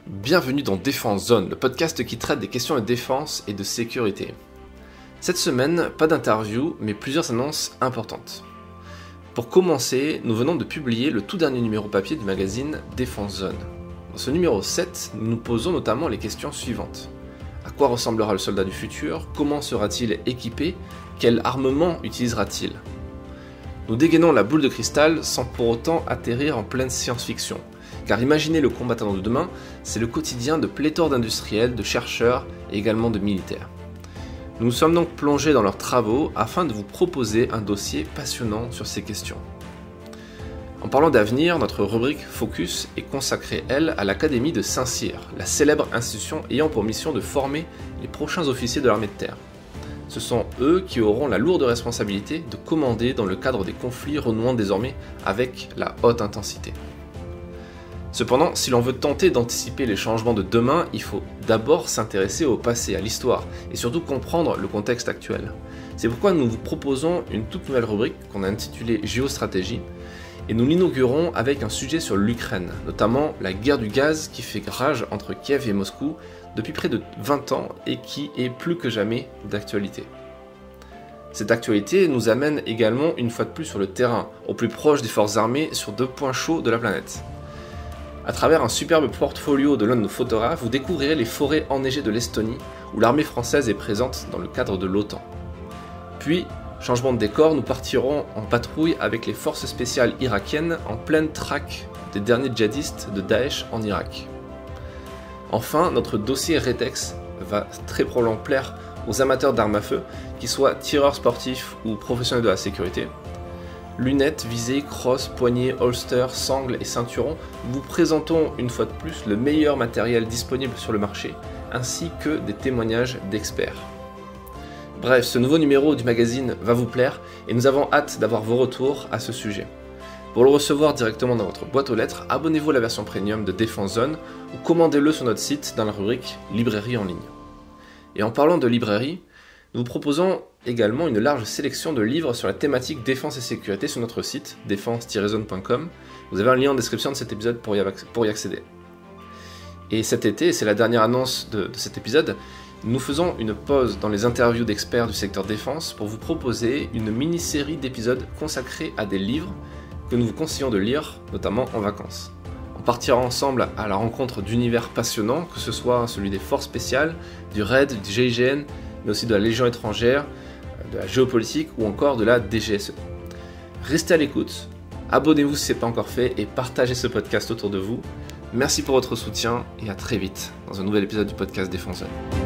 Bienvenue dans Défense Zone, le podcast qui traite des questions de défense et de sécurité. Cette semaine, pas d'interview, mais plusieurs annonces importantes. Pour commencer, nous venons de publier le tout dernier numéro papier du magazine Défense Zone. Dans ce numéro 7, nous nous posons notamment les questions suivantes. À quoi ressemblera le soldat du futur? Comment sera-t-il équipé? Quel armement utilisera-t-il? Nous dégainons la boule de cristal sans pour autant atterrir en pleine science-fiction. Car imaginer le combattant de demain, c'est le quotidien de pléthore d'industriels, de chercheurs et également de militaires. Nous nous sommes donc plongés dans leurs travaux afin de vous proposer un dossier passionnant sur ces questions. En parlant d'avenir, notre rubrique Focus est consacrée, elle, à l'Académie de Saint-Cyr, la célèbre institution ayant pour mission de former les prochains officiers de l'armée de terre. Ce sont eux qui auront la lourde responsabilité de commander dans le cadre des conflits renouant désormais avec la haute intensité. Cependant, si l'on veut tenter d'anticiper les changements de demain, il faut d'abord s'intéresser au passé, à l'histoire, et surtout comprendre le contexte actuel. C'est pourquoi nous vous proposons une toute nouvelle rubrique qu'on a intitulée Géostratégie, et nous l'inaugurons avec un sujet sur l'Ukraine, notamment la guerre du gaz qui fait rage entre Kiev et Moscou depuis près de 20 ans et qui est plus que jamais d'actualité. Cette actualité nous amène également une fois de plus sur le terrain, au plus proche des forces armées sur deux points chauds de la planète. À travers un superbe portfolio de l'un de nos photographes, vous découvrirez les forêts enneigées de l'Estonie, où l'armée française est présente dans le cadre de l'OTAN. Puis, changement de décor, nous partirons en patrouille avec les forces spéciales irakiennes en pleine traque des derniers djihadistes de Daesh en Irak. Enfin, notre dossier Retex va très probablement plaire aux amateurs d'armes à feu, qu'ils soient tireurs sportifs ou professionnels de la sécurité. Lunettes, visées, crosses, poignets, holsters, sangles et ceinturons, nous vous présentons une fois de plus le meilleur matériel disponible sur le marché, ainsi que des témoignages d'experts. Bref, ce nouveau numéro du magazine va vous plaire et nous avons hâte d'avoir vos retours à ce sujet. Pour le recevoir directement dans votre boîte aux lettres, abonnez-vous à la version premium de Défense Zone ou commandez-le sur notre site dans la rubrique Librairie en ligne. Et en parlant de librairie, nous vous proposons également une large sélection de livres sur la thématique défense et sécurité sur notre site défense-zone.com. Vous avez un lien en description de cet épisode pour y accéder. Et cet été, c'est la dernière annonce de cet épisode, nous faisons une pause dans les interviews d'experts du secteur défense pour vous proposer une mini-série d'épisodes consacrés à des livres que nous vous conseillons de lire, notamment en vacances. On partira ensemble à la rencontre d'univers passionnants, que ce soit celui des forces spéciales, du RAID, du GIGN, mais aussi de la Légion étrangère, de la géopolitique ou encore de la DGSE. Restez à l'écoute, abonnez-vous si ce n'est pas encore fait et partagez ce podcast autour de vous. Merci pour votre soutien et à très vite dans un nouvel épisode du podcast Défense Zone.